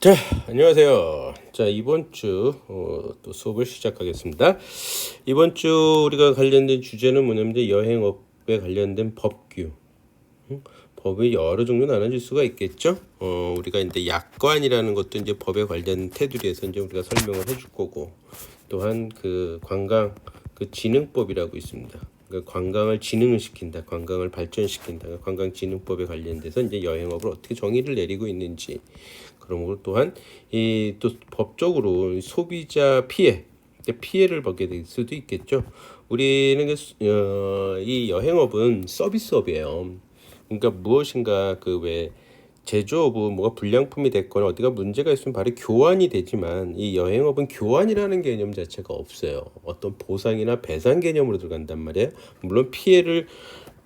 자, 안녕하세요. 자, 이번 주 또 수업을 시작하겠습니다. 이번 주 우리가 관련된 주제는 뭐냐면 여행업에 관련된 법규. 법이 여러 종류 나눠질 수가 있겠죠. 우리가 이제 약관이라는 것도 이제 법에 관련 테두리에서 이제 우리가 설명을 해줄 거고, 또한 그 관광 그 진흥법이라고 있습니다. 그러니까 관광을 진흥을 시킨다, 관광을 발전시킨다. 그러니까 관광진흥법에 관련돼서 이제 여행업을 어떻게 정의를 내리고 있는지, 그런 것 또한 이 또 법적으로 소비자 피해를 받게 될 수도 있겠죠. 우리는 이 여행업은 서비스업이에요. 그러니까 무엇인가 그 왜 제조업은 뭐가 불량품이 됐거나 어디가 문제가 있으면 바로 교환이 되지만 이 여행업은 교환이라는 개념 자체가 없어요. 어떤 보상이나 배상 개념으로 들어간단 말이에요. 물론 피해를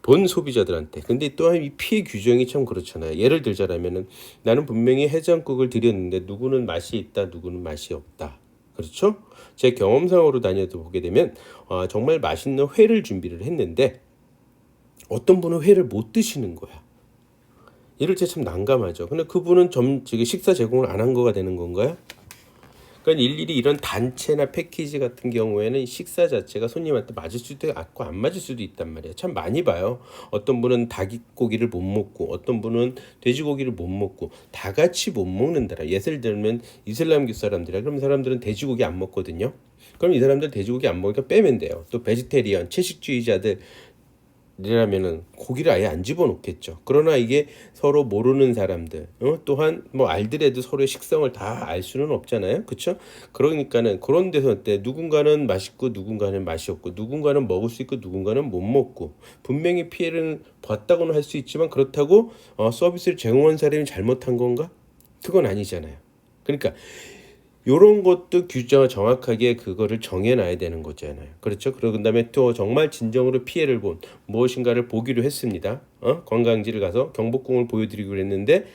본 소비자들한테. 근데 또한 이 피해 규정이 참 그렇잖아요. 예를 들자면은 나는 분명히 해장국을 드렸는데 누구는 맛이 있다, 누구는 맛이 없다. 그렇죠? 제 경험상으로 다녀도 보게 되면 정말 맛있는 회를 준비를 했는데 어떤 분은 회를 못 드시는 거야. 이럴 때 참 난감하죠. 근데 그분은 식사 제공을 안 한 거가 되는 건가요? 그러니까 일일이 이런 단체나 패키지 같은 경우에는 식사 자체가 손님한테 맞을 수도 있고 안 맞을 수도 있단 말이에요. 참 많이 봐요. 어떤 분은 닭고기를 못 먹고 어떤 분은 돼지고기를 못 먹고 다 같이 못 먹는다라. 예를 들면 이슬람교 사람들이야. 그럼 사람들은 돼지고기 안 먹거든요. 그럼 이 사람들 돼지고기 안 먹으니까 빼면 돼요. 또 베지테리언, 채식주의자들 이라면은 고기를 아예 안 집어넣겠죠. 그러나 이게 서로 모르는 사람들, 또한 뭐 알더라도 서로의 식성을 다 알 수는 없잖아요, 그렇죠? 그러니까는 그런 데서 때 누군가는 맛있고 누군가는 맛이 없고 누군가는 먹을 수 있고 누군가는 못 먹고 분명히 피해를 봤다고는 할 수 있지만 그렇다고 서비스를 제공한 사람이 잘못한 건가? 그건 아니잖아요. 그러니까 요런 것도 규정 정확하게 그거를 정해놔야 되는 거잖아요. 그렇죠? 그러고 다음에 또 정말 진정으로 피해를 본 무엇인가를 보기로 했습니다. 관광지를 가서 경복궁을 보여드리기로 했는데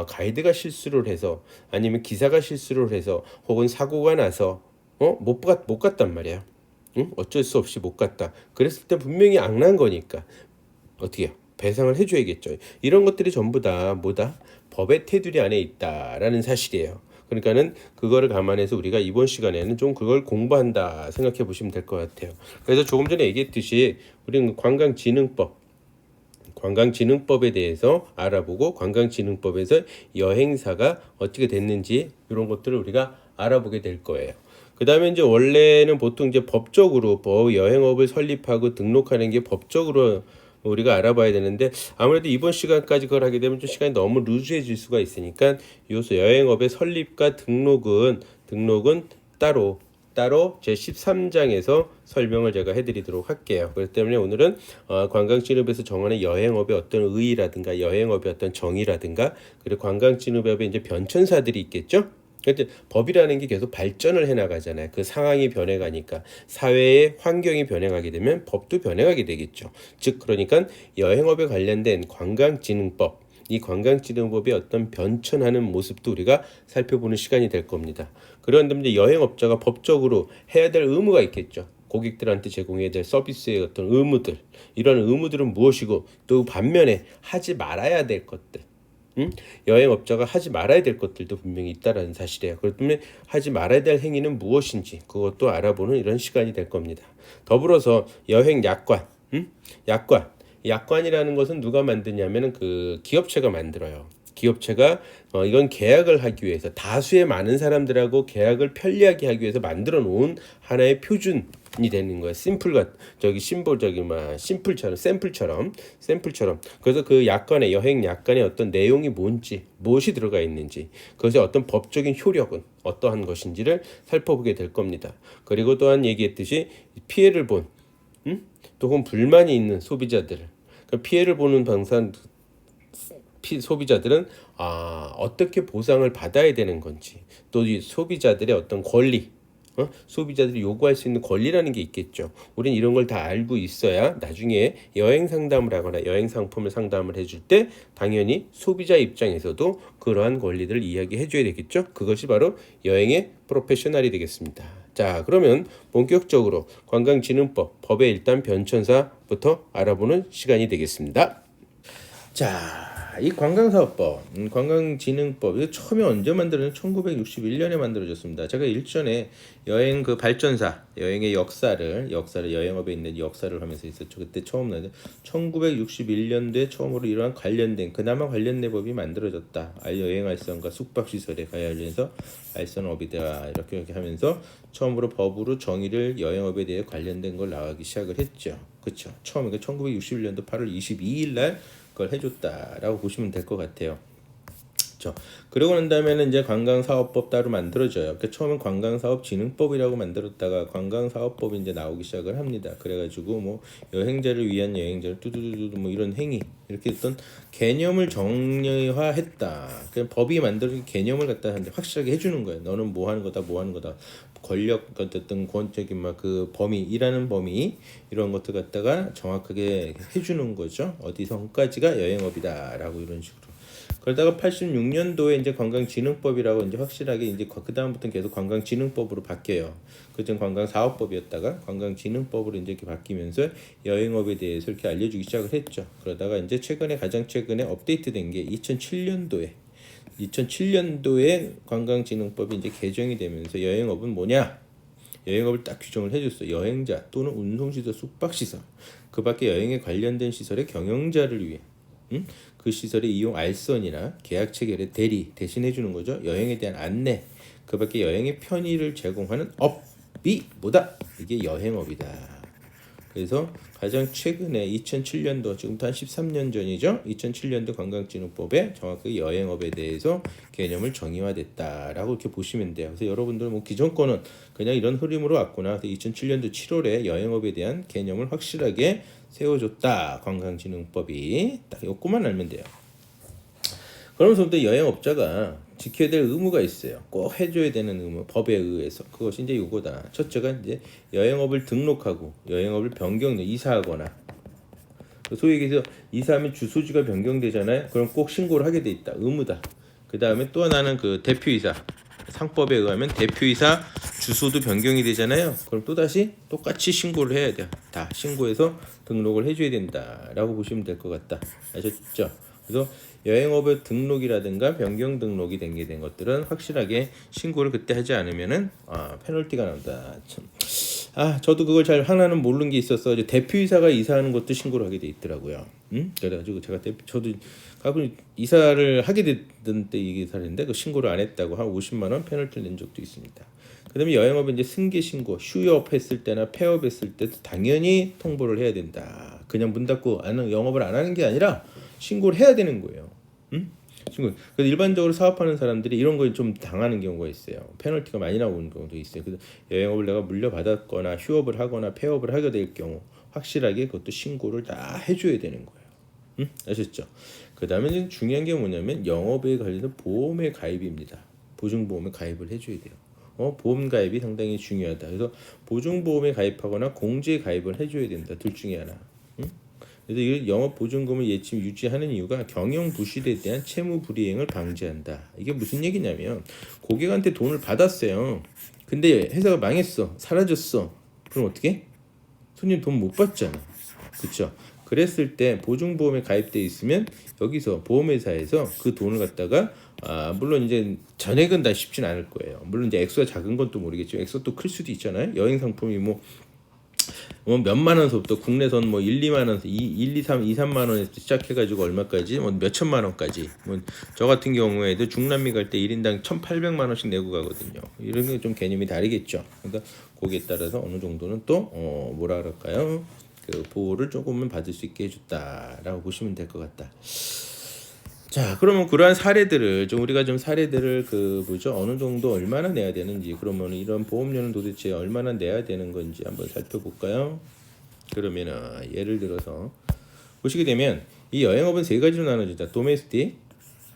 가이드가 실수를 해서 아니면 기사가 실수를 해서 혹은 사고가 나서 못 갔단 말이에요. 응? 어쩔 수 없이 못 갔다. 그랬을 때 분명히 악난 거니까 어떻게 해요? 배상을 해줘야겠죠. 이런 것들이 전부 다 뭐다? 법의 테두리 안에 있다라는 사실이에요. 그러니까는 그거를 감안해서 우리가 이번 시간에는 좀 그걸 공부한다 생각해 보시면 될 것 같아요. 그래서 조금 전에 얘기했듯이 우리는 관광진흥법에 대해서 알아보고 관광진흥법에서 여행사가 어떻게 됐는지 이런 것들을 우리가 알아보게 될 거예요. 그 다음에 이제 원래는 보통 이제 법적으로 여행업을 설립하고 등록하는 게 법적으로 우리가 알아봐야 되는데 아무래도 이번 시간까지 그걸 하게 되면 좀 시간이 너무 루즈해질 수가 있으니까 여행업의 설립과 등록은 따로 제 13장에서 설명을 제가 해드리도록 할게요. 그렇기 때문에 오늘은 관광진흥법에서 정하는 여행업의 어떤 의의라든가 여행업의 어떤 정의라든가 그리고 관광진흥법의 이제 변천사들이 있겠죠. 그러니까 법이라는 게 계속 발전을 해나가잖아요. 그 상황이 변해가니까 사회의 환경이 변해가게 되면 법도 변해가게 되겠죠. 즉 그러니까 여행업에 관련된 관광진흥법, 이 관광진흥법의 어떤 변천하는 모습도 우리가 살펴보는 시간이 될 겁니다. 그런데 여행업자가 법적으로 해야 될 의무가 있겠죠. 고객들한테 제공해야 될 서비스의 어떤 의무들, 이런 의무들은 무엇이고 또 반면에 하지 말아야 될 것들, 여행업자가 하지 말아야 될 것들도 분명히 있다라는 사실이에요. 그렇기 때문에 하지 말아야 될 행위는 무엇인지 그것도 알아보는 이런 시간이 될 겁니다. 더불어서 여행 약관이라는 것은 누가 만드냐면은 그 기업체가 만들어요. 기업체가 이건 계약을 하기 위해서 다수의 많은 사람들하고 계약을 편리하게 하기 위해서 만들어 놓은 하나의 표준이 되는 거예요. 샘플처럼. 그래서 그 여행 약관의 어떤 내용이 무엇이 들어가 있는지, 그것의 어떤 법적인 효력은 어떠한 것인지를 살펴보게 될 겁니다. 그리고 또한 얘기했듯이 피해를 본, 또 혹은 불만이 있는 소비자들, 그러니까 피해를 보는 소비자들은 어떻게 보상을 받아야 되는 건지, 또 이 소비자들의 어떤 권리, 소비자들이 요구할 수 있는 권리라는 게 있겠죠. 우린 이런 걸 다 알고 있어야 나중에 여행 상담을 하거나 여행 상품을 상담을 해줄 때 당연히 소비자 입장에서도 그러한 권리들을 이야기해 줘야 되겠죠. 그것이 바로 여행의 프로페셔널이 되겠습니다. 자, 그러면 본격적으로 관광진흥법, 법의 일단 변천사부터 알아보는 시간이 되겠습니다. 자, 이 관광사업법, 관광진흥법 이거 처음에 언제 만들어졌냐? 1961년에 만들어졌습니다. 제가 일전에 여행 그 발전사, 여행의 역사를 여행업에 있는 역사를 하면서 있었죠. 그때 처음 나왔는데 1961년도에 처음으로 이러한 관련된 그나마 관련된 법이 만들어졌다. 여행 알선과 숙박시설에 관련해서 알선업이다 이렇게 하면서 처음으로 법으로 정의를 여행업에 대해 관련된 걸 나가기 시작을 했죠. 그렇죠. 처음에 1961년도 8월 22일 날 그걸 해줬다라고 보시면 될 것 같아요. 그렇죠. 그러고 난 다음에는 이제 관광사업법 따로 만들어져요. 그러니까 처음엔 관광사업진흥법이라고 만들었다가 관광사업법이 이제 나오기 시작을 합니다. 그래가지고 뭐 여행자를 위한 여행자를 뚜두두두 뭐 이런 행위 이렇게 어떤 개념을 정의화했다. 그냥 법이 만들어진 개념을 갖다 하는데 확실하게 해주는 거예요. 너는 뭐 하는 거다, 뭐 하는 거다. 권력 어쨌든 권적인 막 그 범위 일하는 범위 이런 것들 갖다가 정확하게 해주는 거죠. 어디서까지가 여행업이다라고 이런 식으로. 그러다가 86년도에 이제 관광진흥법이라고 이제 확실하게 이제 그 다음부터는 계속 관광진흥법으로 바뀌어요. 그전 관광사업법이었다가 관광진흥법으로 이제 이렇게 바뀌면서 여행업에 대해서 이렇게 알려주기 시작을 했죠. 그러다가 이제 가장 최근에 업데이트된 게 2007년도에 관광진흥법이 이제 개정이 되면서 여행업은 뭐냐? 여행업을 딱 규정을 해줬어. 여행자 또는 운송시설, 숙박시설, 그 밖에 여행에 관련된 시설의 경영자를 위해 그 시설의 이용 알선이나 계약 체결의 대리 대신해 주는 거죠. 여행에 대한 안내, 그 밖에 여행의 편의를 제공하는 업이 뭐다? 이게 여행업이다. 그래서 가장 최근에 2007년도 지금부터 한 13년 전이죠. 2007년도 관광진흥법에 정확하게 여행업에 대해서 개념을 정의화됐다라고 이렇게 보시면 돼요. 그래서 여러분들 뭐 기존 거는 그냥 이런 흐름으로 왔구나. 2007년도 7월에 여행업에 대한 개념을 확실하게 세워줬다. 관광진흥법이 딱 요거만 알면 돼요. 그러면서부터 여행업자가 지켜야 될 의무가 있어요. 꼭 해줘야 되는 의무, 법에 의해서. 그것이 이제 요거다. 첫째가 이제 여행업을 등록하고 여행업을 이사하거나 소위 얘기해서 이사하면 주소지가 변경되잖아요. 그럼 꼭 신고를 하게 돼 있다. 의무다. 그 다음에 또 하나는 그 대표이사. 상법에 의하면 대표이사 주소도 변경이 되잖아요. 그럼 또다시 똑같이 신고를 해야 돼요. 다 신고해서 등록을 해줘야 된다라고 보시면 될 것 같다. 아셨죠? 그래서 여행업의 등록이라든가 변경 등록이 된 것들은 확실하게 신고를 그때 하지 않으면은 페널티가 나온다. 참. 저도 그걸 잘 하나는 모르는 게 있었어. 이제 대표이사가 이사하는 것도 신고를 하게 돼 있더라고요. 그래가지고 제가 저도 가끔 이사를 하게 됐던 때 이게 사례인데 그 신고를 안 했다고 한 50만 원 페널티를 낸 적도 있습니다. 그다음에 여행업은 이제 승계 신고, 휴업했을 때나 폐업했을 때도 당연히 통보를 해야 된다. 그냥 문 닫고 영업을 안 하는 게 아니라 신고를 해야 되는 거예요. 신고. 그래서 일반적으로 사업하는 사람들이 이런 거에 좀 당하는 경우가 있어요. 페널티가 많이 나오는 경우도 있어요. 그래서 여행업을 내가 물려받았거나 휴업을 하거나 폐업을 하게 될 경우 확실하게 그것도 신고를 다 해줘야 되는 거예요. 아셨죠? 그 다음에 중요한 게 뭐냐면 영업에 관련해서 보험의 가입입니다. 보증보험에 가입을 해줘야 돼요. 보험 가입이 상당히 중요하다. 그래서 보증보험에 가입하거나 공제에 가입을 해줘야 된다. 둘 중에 하나. 그래서 이 영업보증금을 예치 유지하는 이유가 경영 부실에 대한 채무 불이행을 방지한다. 이게 무슨 얘기냐면 고객한테 돈을 받았어요. 근데 회사가 망했어. 사라졌어. 그럼 어떻게? 손님 돈 못 받잖아. 그렇죠? 그랬을 때 보증보험에 가입돼 있으면 여기서 보험회사에서 그 돈을 갖다가 물론 이제 전액은 다 쉽진 않을 거예요. 물론 이제 액수가 작은 건 또 모르겠지만 액수가 또 클 수도 있잖아요. 여행 상품이 뭐 몇만 원서부터 국내선 뭐 1, 2만 원, 1, 2, 3, 2, 3만 원에서 시작해가지고 얼마까지 뭐 몇천만 원까지 뭐 저 같은 경우에도 중남미 갈 때 1인당 1,800만 원씩 내고 가거든요. 이런 게 좀 개념이 다르겠죠. 그러니까 거기에 따라서 어느 정도는 또 뭐라 그럴까요? 그 보호를 조금은 받을 수 있게 해줬다라고 보시면 될 것 같다. 자, 그러면 그러한 사례들을 우리가 좀 사례들을 어느 정도 얼마나 내야 되는지, 그러면 이런 보험료는 도대체 얼마나 내야 되는 건지 한번 살펴볼까요? 그러면은 예를 들어서 보시게 되면 이 여행업은 세 가지로 나눠진다. 도메스틱,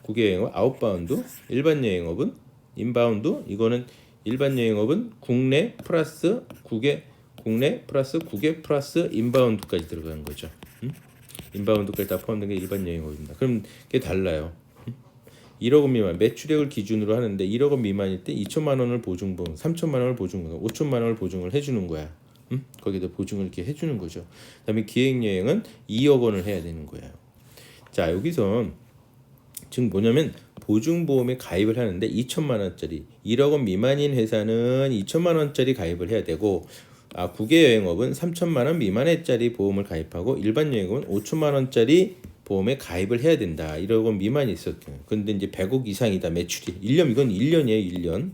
국외 여행업, 아웃바운드, 일반 여행업은 인바운드. 이거는 일반 여행업은 국내 플러스 국외 플러스 인바운드까지 들어가는 거죠. 인바운드까지 다 포함된 게 일반 여행업입니다. 그럼 그게 달라요. 1억 원 미만 매출액을 기준으로 하는데 1억 원 미만일 때 2천만 원을 보증보험, 3천만 원을 보증보험, 5천만 원을 보증을 해주는 거야. 거기다 보증을 이렇게 해주는 거죠. 그다음에 기획여행은 2억 원을 해야 되는 거예요. 자, 여기서 즉 뭐냐면 보증보험에 가입을 하는데 2천만 원짜리 1억 원 미만인 회사는 2천만 원짜리 가입을 해야 되고 국외 여행업은 3천만 원 미만짜리 보험을 가입하고 일반 여행업은 5천만 원짜리 보험에 가입을 해야 된다. 1억 원 미만이 있었대요. 근데 이제 100억 이상이다 매출이 1년 이건 1년이에요.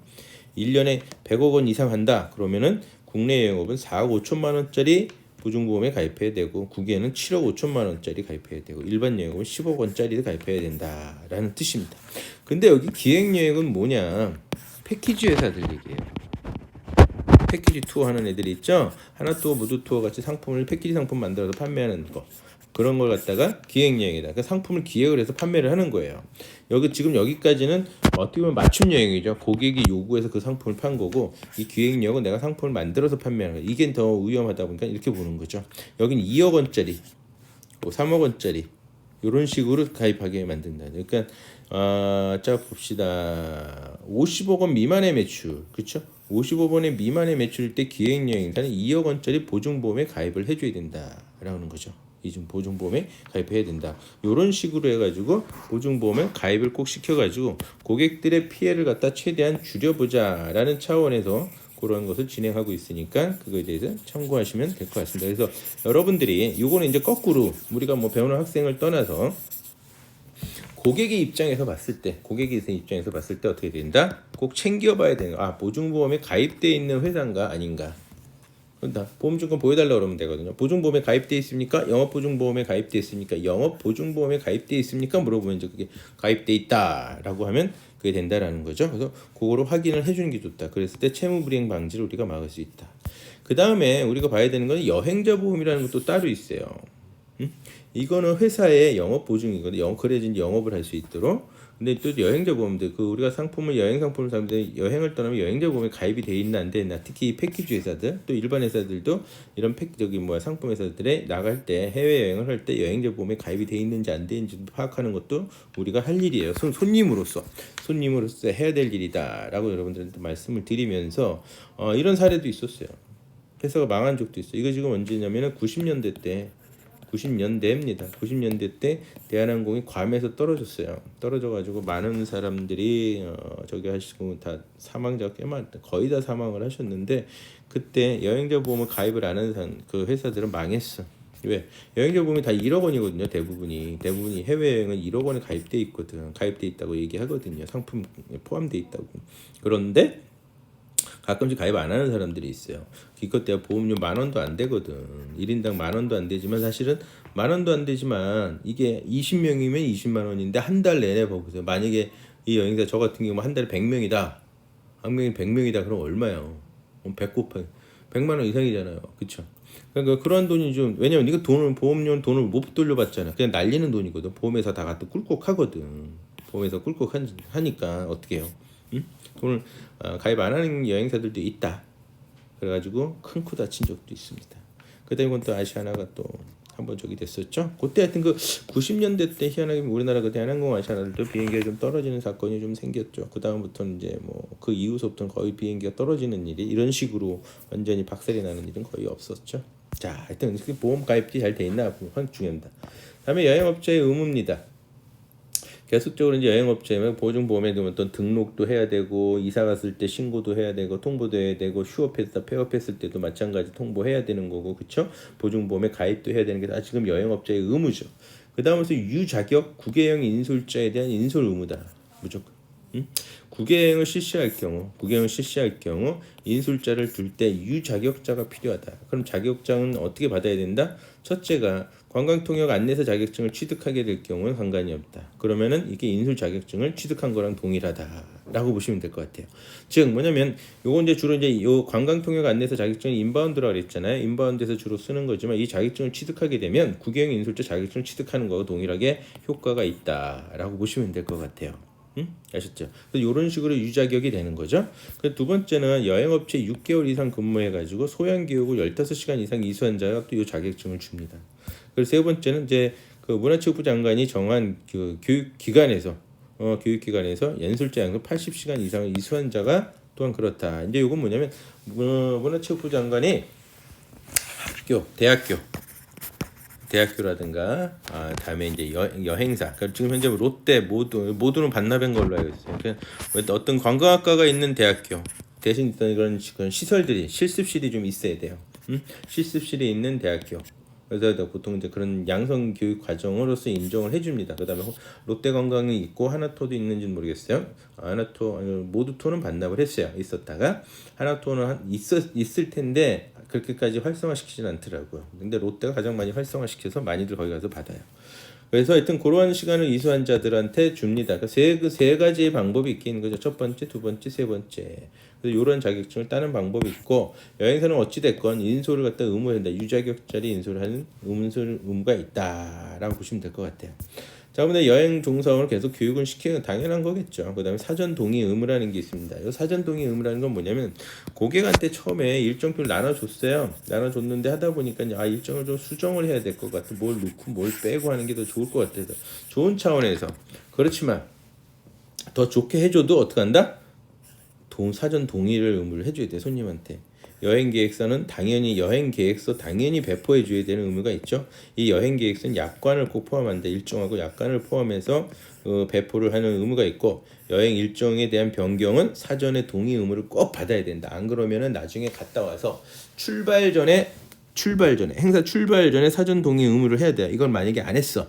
1년에 100억 원 이상 한다. 그러면은 국내 여행업은 4억 5천만 원짜리 보증보험에 가입해야 되고 국외는 7억 5천만 원짜리 가입해야 되고 일반 여행업은 10억 원짜리도 가입해야 된다라는 뜻입니다. 근데 여기 기획여행은 뭐냐? 패키지 회사들 얘기예요. 패키지 투어 하는 애들이 있죠. 하나투어, 무두투어 같이 상품을 패키지 상품 만들어서 판매하는 거. 그런 걸 갖다가 기획여행이다. 그 상품을 기획을 해서 판매를 하는 거예요. 지금 여기까지는 어떻게 보면 맞춤 여행이죠. 고객이 요구해서 그 상품을 판 거고 이 기획여행은 내가 상품을 만들어서 판매하는 거예요. 이게 더 위험하다 보니까 이렇게 보는 거죠. 여긴 2억 원짜리, 3억 원짜리 이런 식으로 가입하게 만든다. 그러니까 자 봅시다. 50억 원 미만의 매출, 그렇죠? 50억 원의 미만의 매출일 때 기획여행사는 2억 원짜리 보증보험에 가입을 해줘야 된다라는 거죠. 이 좀 보증보험에 가입해야 된다. 이런 식으로 해가지고 보증보험에 가입을 꼭 시켜가지고 고객들의 피해를 갖다 최대한 줄여보자라는 차원에서 그런 것을 진행하고 있으니까 그거에 대해서 참고하시면 될 것 같습니다. 그래서 여러분들이 이거는 이제 거꾸로 우리가 뭐 배우는 학생을 떠나서 고객의 입장에서 봤을 때 어떻게 된다? 꼭 챙겨봐야 되는 거. 보증보험에 가입돼 있는 회사인가 아닌가? 그런다. 보험증권 보여달라 그러면 되거든요. 보증보험에 가입돼 있습니까? 영업보증보험에 가입돼 있습니까? 영업보증보험에 가입돼 있습니까? 물어보면 이제 그게 가입돼 있다라고 하면 그게 된다라는 거죠. 그래서 그거로 확인을 해주는 게 좋다. 그랬을 때 채무불이행 방지를 우리가 막을 수 있다. 그 다음에 우리가 봐야 되는 건 여행자 보험이라는 것도 따로 있어요. 이거는 회사의 영업 보증이거든요. 그래야지 영업을 할 수 있도록. 근데 또 여행자 보험들, 우리가 여행 상품을 사는데 여행을 떠나면 여행자 보험에 가입이 돼 있나 안 돼 있나, 특히 패키지 회사들, 또 일반 회사들도 이런 상품 회사들에 나갈 때 해외 여행을 할 때 여행자 보험에 가입이 돼 있는지 안 돼 있는지 파악하는 것도 우리가 할 일이에요. 손님으로서 해야 될 일이다라고 여러분들한테 말씀을 드리면서 이런 사례도 있었어요. 회사가 망한 적도 있어요. 이거 지금 언제냐면은 90년대입니다. 90년대 때 대한항공이 괌에서 떨어졌어요. 떨어져가지고 많은 사람들이 저기 하시고 다 사망자가 꽤 많다. 거의 다 사망을 하셨는데 그때 여행자 보험을 가입을 안 하는 그 회사들은 망했어. 왜? 여행자 보험이 다 1억 원이거든요. 대부분이 해외여행은 1억 원에 가입돼 있거든. 가입돼 있다고 얘기하거든요. 상품에 포함돼 있다고. 그런데 가끔씩 가입 안 하는 사람들이 있어요. 기껏 내가 보험료 10,000원도 안 되거든. 1인당 10,000원도 안 되지만 사실은 10,000원도 안 되지만 이게 20명이면 20만 원인데 한 달 내내 보세요. 만약에 이 여행사 저 같은 경우 한 달에 100명이다. 한 명이 100명이다. 그럼 얼마예요? 100 곱하기 100만 원 이상이잖아요. 그렇죠? 그러니까 그런 돈이 좀, 왜냐면 이거 보험료는 돈을 못 돌려받잖아. 그냥 날리는 돈이거든. 보험회사 다 갖다 꿀꺽하거든. 보험회사 꿀꺽하니까 어떻게 해요? 응? 돈을 가입 안 하는 여행사들도 있다. 그래가지고 큰 코 다친 적도 있습니다. 그다음에 이건 또 아시아나가 또 한번 저기 됐었죠. 그때 하여튼 90년대 때 희한하게 우리나라 대한항공 아시아나들도 비행기가 좀 떨어지는 사건이 좀 생겼죠. 그 다음부터는 이제 그 이후서부터는 거의 비행기가 떨어지는 일이 이런 식으로 완전히 박살이 나는 일은 거의 없었죠. 자, 하여튼 보험 가입이 잘 돼 있나 중요합니다. 다음에 여행업자의 의무입니다. 계속적으로 이제 여행업체면 보증보험에 어떤 등록도 해야 되고 이사 갔을 때 신고도 해야 되고 통보도 해야 되고 휴업했다 폐업했을 때도 마찬가지 통보해야 되는 거고, 그쵸? 보증보험에 가입도 해야 되는 게 다 지금 여행업자의 의무죠. 그 다음에서 유자격 국외여행 인솔자에 대한 인솔 의무다. 무조건. 국외여행을 실시할 경우 인솔자를 둘 때 유자격자가 필요하다. 그럼 자격증은 어떻게 받아야 된다? 첫째가 관광통역 안내사 자격증을 취득하게 될 경우는 상관이 없다. 그러면은 이게 인솔 자격증을 취득한 거랑 동일하다라고 보시면 될 것 같아요. 즉 뭐냐면 요거 이제 주로 이제 요 관광통역 안내사 자격증은 인바운드라고 그랬잖아요. 인바운드에서 주로 쓰는 거지만 이 자격증을 취득하게 되면 국외여행 인솔자 자격증을 취득하는 거와 동일하게 효과가 있다라고 보시면 될 것 같아요. 아셨죠? 이런 식으로 유자격이 되는 거죠. 두 번째는 여행업체 6개월 이상 근무해가지고 소양교육을 15시간 이상 이수한 자가 또 이 자격증을 줍니다. 그리고 세 번째는 이제 문화체육부 장관이 정한 교육기관에서 연술자 양성 80시간 이상을 이수한 자가 또한 그렇다. 이제 이건 뭐냐면 문화체육부 장관이 대학교 대학교라든가 다음에 이제 여행사. 그러니까 지금 현재 롯데 모두는 반납한 걸로 알고 있어요. 그러니까 어떤 관광학과가 있는 대학교 대신 그런 시설들이 실습실이 좀 있어야 돼요. 실습실이 있는 대학교. 그래서 보통 이제 그런 양성 교육 과정으로서 인정을 해줍니다. 그다음에 롯데 관광이 있고 하나토도 있는지는 모르겠어요. 하나토 모두토는 반납을 했어요. 있었다가 하나토는 있을 텐데 그렇게까지 활성화시키지는 않더라고요. 근데 롯데가 가장 많이 활성화시켜서 많이들 거기 가서 받아요. 그래서 하여튼 그러한 시간을 이수한 자들한테 줍니다. 세 가지의 방법이 있긴 거죠. 첫 번째, 두 번째, 세 번째. 그래서 이런 자격증을 따는 방법이 있고 여행사는 어찌 됐건 인솔을 갖다 의무한다. 유자격짜리 인솔을 하는 의무가 있다라고 보시면 될 것 같아요. 자, 근데 여행 종사원을 계속 교육을 시키는 당연한 거겠죠. 그다음에 사전 동의 의무라는 게 있습니다. 이 사전 동의 의무라는 건 뭐냐면 고객한테 처음에 일정표를 나눠줬어요. 나눠줬는데 하다 보니까 일정을 좀 수정을 해야 될 것 같아. 뭘 넣고 뭘 빼고 하는 게 더 좋을 것 같아서 좋은 차원에서 그렇지만 더 좋게 해줘도 어떻게 한다? 사전 동의를 의무를 해줘야 돼 손님한테. 여행 계획서는 당연히 배포해 줘야 되는 의무가 있죠. 이 여행 계획서는 약관을 꼭 포함한다. 일정하고 약관을 포함해서 배포를 하는 의무가 있고 여행 일정에 대한 변경은 사전에 동의 의무를 꼭 받아야 된다. 안 그러면은 나중에 갔다 와서 행사 출발 전에 사전 동의 의무를 해야 돼. 이걸 만약에 안 했어.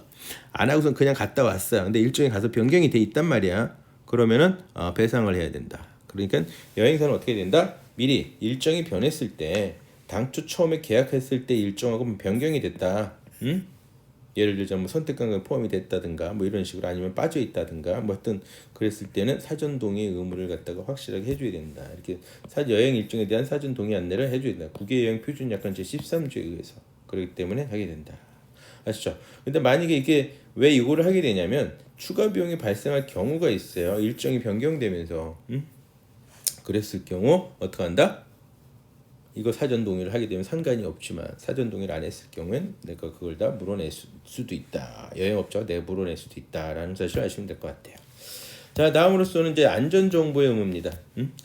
안 하고선 그냥 갔다 왔어요. 근데 일정에 가서 변경이 돼 있단 말이야. 그러면은 배상을 해야 된다. 그러니까 여행사는 어떻게 된다? 미리 일정이 변했을 때 당초 처음에 계약했을 때 일정하고 변경이 됐다. 예를 들자면 선택관광 포함이 됐다든가 뭐 이런 식으로 아니면 빠져 있다든가 뭐 하여튼 그랬을 때는 사전 동의 의무를 갖다가 확실하게 해줘야 된다. 이렇게 여행 일정에 대한 사전 동의 안내를 해줘야 된다. 국외 여행 표준 약관 제 13조에 의해서 그렇기 때문에 하게 된다. 아시죠? 근데 만약에 이게 왜 이거를 하게 되냐면 추가 비용이 발생할 경우가 있어요. 일정이 변경되면서 그랬을 경우 어떻게 한다? 이거 사전 동의를 하게 되면 상관이 없지만 사전 동의를 안 했을 경우엔 내가 그걸 다 물어낼 수도 있다. 여행업자가 내가 물어낼 수도 있다라는 사실을 아시면 될 것 같아요. 자, 다음으로서는 이제 안전 정보의 의무입니다.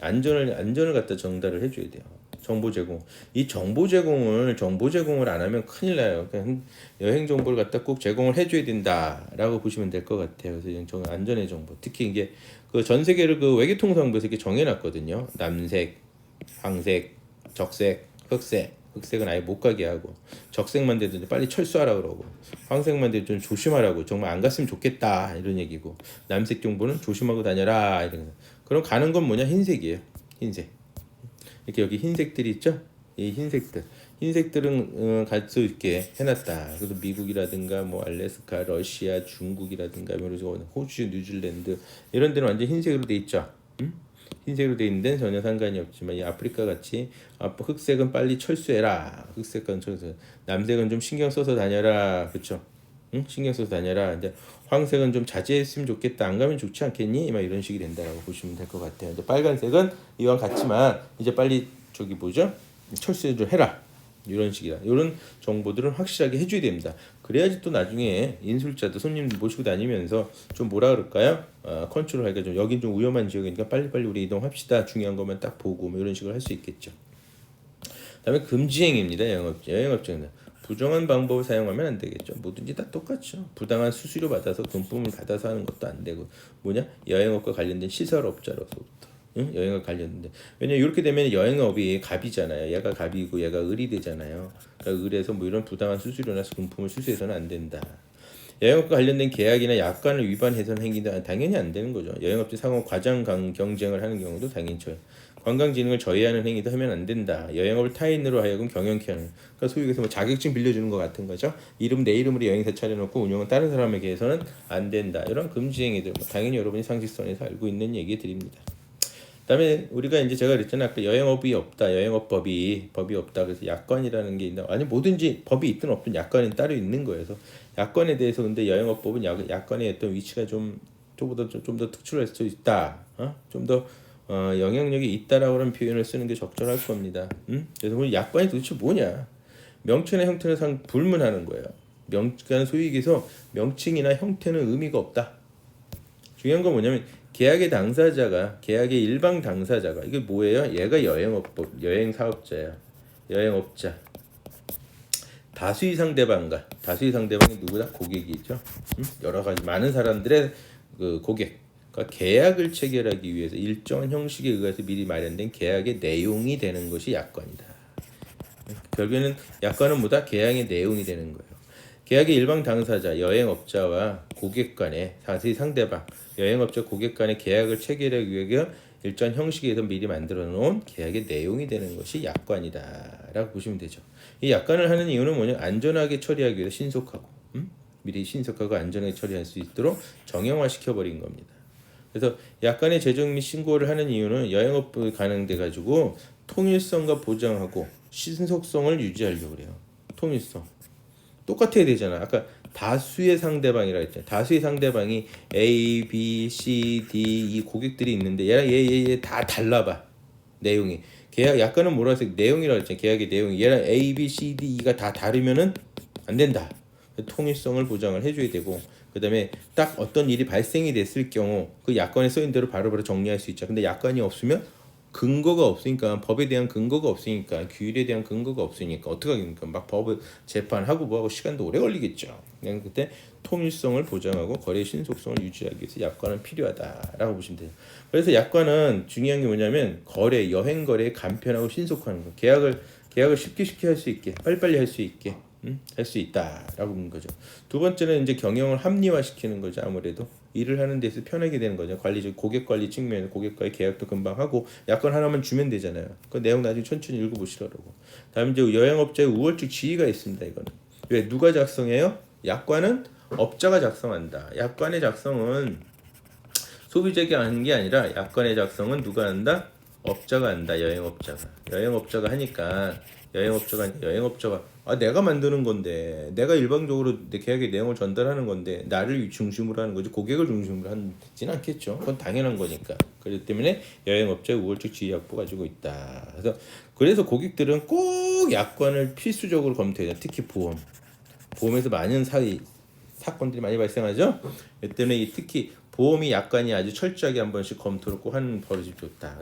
안전을 갖다 전달을 해줘야 돼요. 정보 제공. 이 정보 제공을 안 하면 큰일 나요. 그러니까 여행 정보를 갖다 꼭 제공을 해줘야 된다라고 보시면 될 것 같아요. 그래서 안전의 정보. 특히 이게 전 세계를 외교통상부에서 이렇게 정해놨거든요. 남색, 황색, 적색, 흑색. 흑색은 아예 못 가게 하고 적색만 돼도 빨리 철수하라 그러고 황색만 돼도 좀 조심하라고 정말 안 갔으면 좋겠다 이런 얘기고 남색 정보는 조심하고 다녀라 이런 거. 그럼 가는 건 뭐냐? 흰색이에요. 흰색. 이렇게 여기 흰색들이 있죠? 이 흰색들은 갈 수 있게 해놨다. 그래서 미국이라든가 뭐 알래스카, 러시아, 중국이라든가 호주, 뉴질랜드 이런 데는 완전 흰색으로 돼 있죠. 흰색으로 돼 있는 데는 전혀 상관이 없지만 이 아프리카 같이 흑색은 빨리 철수해라. 흑색은 철수. 남색은 좀 신경 써서 다녀라. 그렇죠? 신경 써서 다녀라. 근데 황색은 좀 자제했으면 좋겠다. 안 가면 좋지 않겠니? 막 이런 식이 된다라고 보시면 될 것 같아요. 근데 빨간색은 이왕 같지만 이제 빨리 철수 좀 해라. 이런 식이다. 이런 정보들은 확실하게 해줘야 됩니다. 그래야지 또 나중에 인술자도 손님 모시고 다니면서 좀 뭐라 그럴까요? 컨트롤하기가 좀 여긴 좀 위험한 지역이니까 빨리빨리 우리 이동합시다. 중요한 것만 딱 보고 뭐 이런 식으로 할 수 있겠죠. 그다음에 금지행위입니다. 여행업자는 부정한 방법을 사용하면 안 되겠죠. 뭐든지 다 똑같죠. 부당한 수수료 받아서 금품을 받아서 하는 것도 안 되고 여행업과 관련된 시설업자로서부터 여행과 관련된데 왜냐면 이렇게 되면 여행업이 갑이잖아요. 얘가 갑이고 얘가 을이 되잖아요. 그러니까 을에서 뭐 이런 부당한 수수료나 금품을 수수해서는 안 된다. 여행업과 관련된 계약이나 약관을 위반해서는 행위는 당연히 안 되는 거죠. 여행업체 상호 과장 경쟁을 하는 경우도 당연히 관광진흥을 저해하는 행위도 하면 안 된다. 여행업을 타인으로 하여금 경영케 하는. 그러니까 소위 해서 자격증 빌려주는 것 같은 거죠. 내 이름으로 여행사 차려놓고 운영은 다른 사람에게 해서는 안 된다. 이런 금지 행위들 당연히 여러분이 상식선에서 알고 있는 얘기 드립니다. 그다음에 우리가 이제 제가 그랬잖아요. 아까 여행업이 없다. 여행업법이 없다. 그래서 약관이라는 게 있나? 아니 뭐든지 법이 있든 없든 약관은 따로 있는 거예요. 그래서 약관에 대해서 근데 여행업법은 약관의 어떤 위치가 좀 더 특출할 수 있다. 좀 더 영향력이 있다라고 하는 표현을 쓰는 게 적절할 겁니다. 그래서 우리 약관이 도대체 뭐냐? 명칭이나 형태는 불문하는 거예요. 그러니까 소위 얘기해서 명칭이나 형태는 의미가 없다. 중요한 건 뭐냐면 계약의 일방 당사자가 이게 뭐예요? 얘가 여행사업자야. 여행업자. 다수의 상대방과 다수의 상대방이 누구다? 고객이죠. 여러 가지 많은 사람들의 그 고객과 계약을 체결하기 위해서 일정한 형식에 의해서 미리 마련된 계약의 내용이 되는 것이 약관이다. 결국에는 약관은 뭐다? 계약의 내용이 되는 거예요. 계약의 일방 당사자, 여행업자와 고객 간의 다수의 상대방, 여행업자 고객 간의 계약을 체결하기 위해 일정한 형식에서 미리 만들어 놓은 계약의 내용이 되는 것이 약관이다라고 보시면 되죠. 이 약관을 하는 이유는 뭐냐? 안전하게 처리하기 위해서 신속하고 미리 신속하고 안전하게 처리할 수 있도록 정형화 시켜버린 겁니다. 그래서 약관의 제정 및 신고를 하는 이유는 여행업부 가능돼 가지고 통일성과 보장하고 신속성을 유지하려고 그래요. 통일성. 똑같아야 되잖아. 아까 다수의 상대방이라 했잖아. 다수의 상대방이 A, B, C, D 이 고객들이 있는데 얘랑 얘 다 달라봐. 내용이. 계약 약관은 뭐라 해서 내용이라고 했잖아. 계약의 내용이 얘랑 A, B, C, D, E가 다 다르면은 안 된다. 통일성을 보장을 해줘야 되고 그다음에 딱 어떤 일이 발생이 됐을 경우 그 약관에 써있는 대로 바로바로 정리할 수 있죠. 근데 약관이 없으면 근거가 없으니까 법에 대한 근거가 없으니까 규율에 대한 근거가 없으니까 어떻게 하겠습니까? 막 법을 재판하고 뭐하고 시간도 오래 걸리겠죠. 그냥 그때 통일성을 보장하고 거래의 신속성을 유지하기 위해서 약관은 필요하다라고 보시면 돼요. 그래서 약관은 중요한 게 뭐냐면 거래, 여행 거래에 간편하고 신속한 거. 계약을 쉽게 할 수 있게 빨리빨리 할 수 있게 할 수 있다라고 보는 거죠. 두 번째는 이제 경영을 합리화시키는 거죠. 아무래도 일을 하는 데서 편하게 되는 거죠. 관리적 고객 관리 측면에서 고객과의 계약도 금방 하고 약관 하나만 주면 되잖아요. 그 내용 나중에 천천히 읽어보시라고. 다음 이제 여행업자의 우월적 지위가 있습니다. 이거는 왜 누가 작성해요? 약관은 업자가 작성한다. 약관의 작성은 소비자가 하는 게 아니라 약관의 작성은 누가 한다? 업자가 한다. 여행업자가 하니까 여행업자가 내가 만드는 건데 내가 일방적으로 내 계약의 내용을 전달하는 건데 나를 중심으로 하는 거지 고객을 중심으로 하지는 않겠죠. 그건 당연한 거니까. 그렇기 때문에 여행업자의 우월적 지위 확보 가지고 있다. 그래서 고객들은 꼭 약관을 필수적으로 검토해요. 특히 보험에서 많은 사건들이 많이 발생하죠. 이 때문에 특히 보험이 약관이 아주 철저하게 한 번씩 검토를 꼭 하는 버릇이 좋다.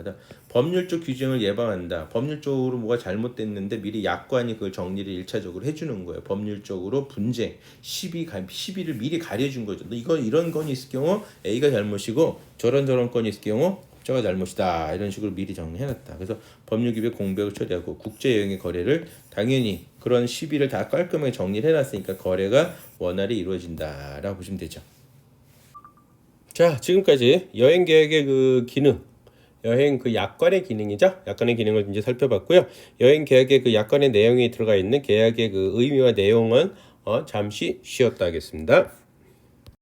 법률적 규정을 예방한다. 법률적으로 뭐가 잘못됐는데 미리 약관이 그걸 정리를 1차적으로 해주는 거예요. 법률적으로 분쟁, 시비를 미리 가려준 거죠. 이런 건이 있을 경우 A가 잘못이고 저런 건이 있을 경우 업자가 잘못이다. 이런 식으로 미리 정리해놨다. 그래서 법률 기백 공백을 처리하고 국제 여행의 거래를 당연히 그런 시비를 다 깔끔하게 정리를 해놨으니까 거래가 원활히 이루어진다라고 보시면 되죠. 자, 지금까지 여행 계획의 그 기능, 여행 그 약관의 기능이죠. 약관의 기능을 이제 살펴봤고요. 여행 계획의 그 약관의 내용이 들어가 있는 계약의 그 의미와 내용은 잠시 쉬었다 하겠습니다.